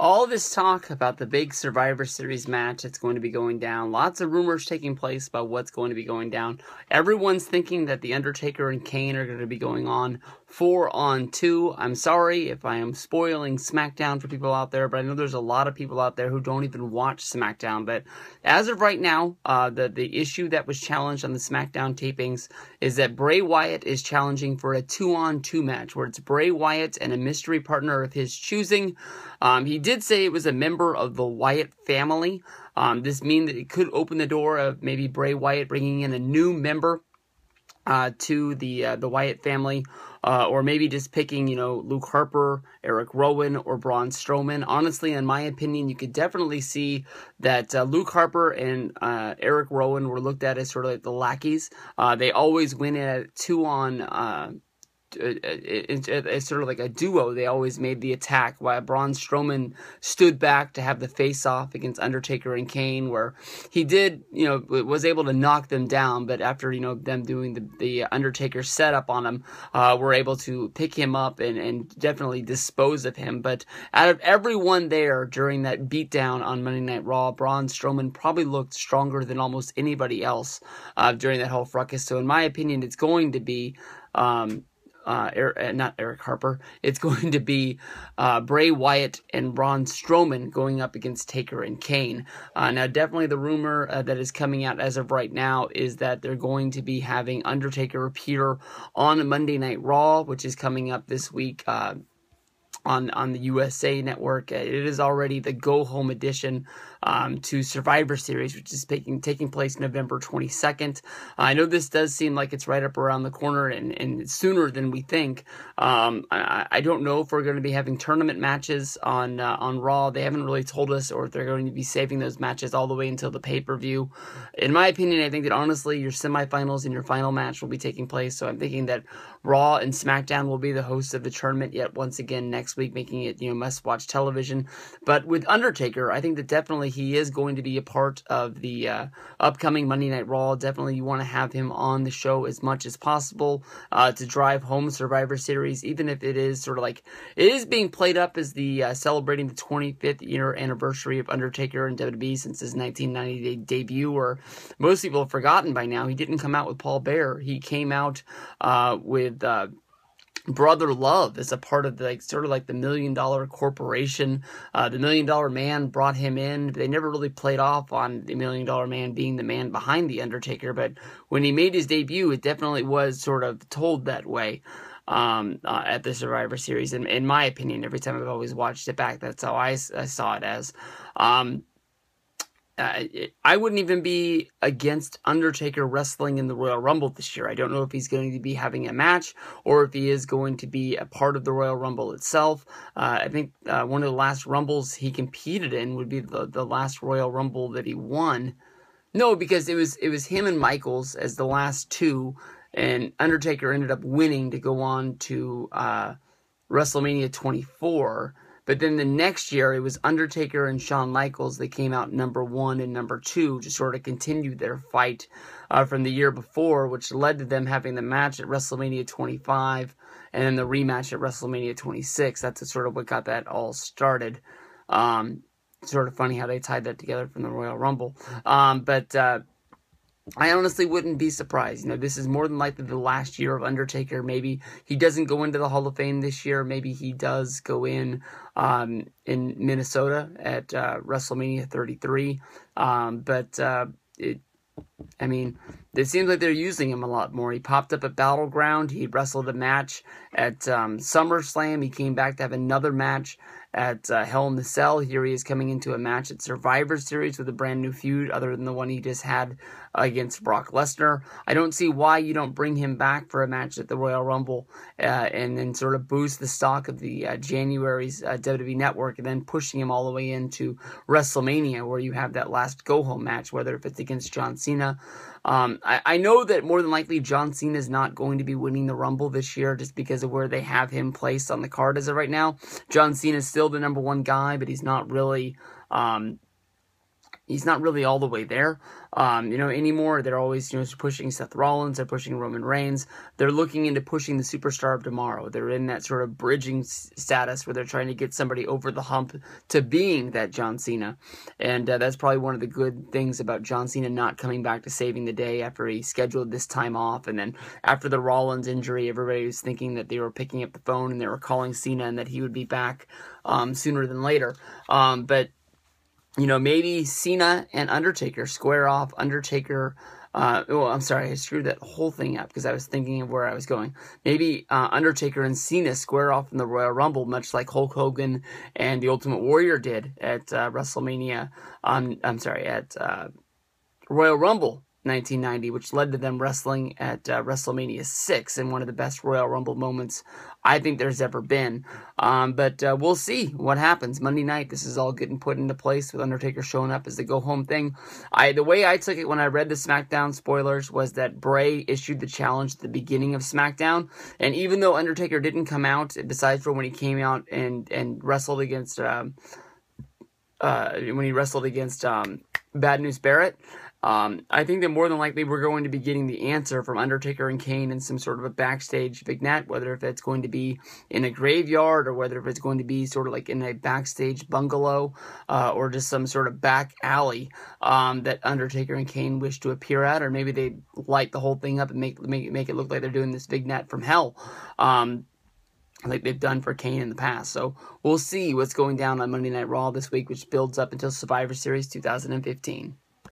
all this talk about the big Survivor Series match that's going to be going down, lots of rumors taking place about what's going to be going down. Everyone's thinking that the Undertaker and Kane are going to be going on 4-on-2. I'm sorry if I am spoiling SmackDown for people out there, but I know there's a lot of people out there who don't even watch SmackDown. But as of right now, the issue that was challenged on the SmackDown tapings is that Bray Wyatt is challenging for a 2-on-2 match, where it's Bray Wyatt and a mystery partner of his choosing. He did say it was a member of the Wyatt family. This means that it could open the door of maybe Bray Wyatt bringing in a new member to the Wyatt family, or maybe just picking, Luke Harper, Eric Rowan, or Braun Strowman. Honestly, in my opinion, you could definitely see that Luke Harper and Eric Rowan were looked at as sort of like the lackeys. They always win at 2-on. It's sort of like a duo. They always made the attack, while Braun Strowman stood back to have the face-off against Undertaker and Kane, where he did, was able to knock them down, but after, them doing the Undertaker setup on him, were able to pick him up and definitely dispose of him. But out of everyone there during that beatdown on Monday Night Raw, Braun Strowman probably looked stronger than almost anybody else during that whole fracas. So in my opinion, it's going to be not Eric Harper. It's going to be Bray Wyatt and Braun Strowman going up against Taker and Kane. Now, definitely the rumor that is coming out as of right now is that they're going to be having Undertaker appear on Monday Night Raw, which is coming up this week on the USA Network. It is already the go-home edition to Survivor Series, which is taking place November 22nd. I know this does seem like it's right up around the corner and sooner than we think. I don't know if we're going to be having tournament matches on Raw. They haven't really told us, or if they're going to be saving those matches all the way until the pay-per-view. In my opinion, I think that honestly, your semifinals and your final match will be taking place, so I'm thinking that Raw and SmackDown will be the hosts of the tournament yet once again next week, making it must-watch television. But with Undertaker, I think that definitely he is going to be a part of the upcoming Monday Night Raw. Definitely you want to have him on the show as much as possible to drive home Survivor Series, even if it is sort of like, it is being played up as the celebrating the 25th year anniversary of Undertaker and WWE since his 1990 debut, where most people have forgotten by now. He didn't come out with Paul Bearer. He came out with Brother Love as a part of the sort of like the $1 Million Corporation. The $1 Million Man brought him in. They never really played off on the $1 Million Man being the man behind the Undertaker, but when he made his debut, it definitely was sort of told that way at the Survivor Series. In my opinion, every time I've always watched it back, that's how I saw it as. I wouldn't even be against Undertaker wrestling in the Royal Rumble this year. I don't know if he's going to be having a match or if he is going to be a part of the Royal Rumble itself. I think one of the last Rumbles he competed in would be the last Royal Rumble that he won. No, because it was him and Michaels as the last two, and Undertaker ended up winning to go on to WrestleMania 24. But then the next year, it was Undertaker and Shawn Michaels. They came out number 1 and number 2 to sort of continue their fight from the year before, which led to them having the match at WrestleMania 25 and then the rematch at WrestleMania 26. That's sort of what got that all started. Sort of funny how they tied that together from the Royal Rumble. But I honestly wouldn't be surprised. This is more than likely the last year of Undertaker. Maybe he doesn't go into the Hall of Fame this year. Maybe he does go in Minnesota at WrestleMania 33. It seems like they're using him a lot more. He popped up at Battleground. He wrestled a match at SummerSlam. He came back to have another match at Hell in the Cell. Here he is coming into a match at Survivor Series with a brand new feud other than the one he just had against Brock Lesnar. I don't see why you don't bring him back for a match at the Royal Rumble and then sort of boost the stock of the January's WWE Network, and then pushing him all the way into WrestleMania, where you have that last go-home match, whether if it's against John Cena. I know that more than likely John Cena is not going to be winning the Rumble this year just because of where they have him placed on the card as of right now. John Cena is still the number 1 guy, but he's not really he's not really all the way there, anymore. They're always, pushing Seth Rollins. They're pushing Roman Reigns. They're looking into pushing the superstar of tomorrow. They're in that sort of bridging status where they're trying to get somebody over the hump to being that John Cena. And that's probably one of the good things about John Cena not coming back to saving the day after he scheduled this time off. And then after the Rollins injury, everybody was thinking that they were picking up the phone and they were calling Cena and that he would be back sooner than later. But maybe Cena and Undertaker square off. Undertaker, I'm sorry, I screwed that whole thing up because I was thinking of where I was going. Maybe Undertaker and Cena square off in the Royal Rumble, much like Hulk Hogan and the Ultimate Warrior did at WrestleMania. At Royal Rumble 1990, which led to them wrestling at WrestleMania 6 in one of the best Royal Rumble moments I think there's ever been. But we'll see what happens. Monday night, this is all getting put into place with Undertaker showing up as the go-home thing. The way I took it when I read the SmackDown spoilers was that Bray issued the challenge at the beginning of SmackDown, and even though Undertaker didn't come out, besides for when he came out and wrestled against Bad News Barrett, I think that more than likely we're going to be getting the answer from Undertaker and Kane in some sort of a backstage vignette, whether if it's going to be in a graveyard or whether if it's going to be sort of like in a backstage bungalow or just some sort of back alley that Undertaker and Kane wish to appear at, or maybe they light the whole thing up and make it look like they're doing this vignette from hell. Like they've done for Kane in the past. So we'll see what's going down on Monday Night Raw this week, which builds up until Survivor Series 2015.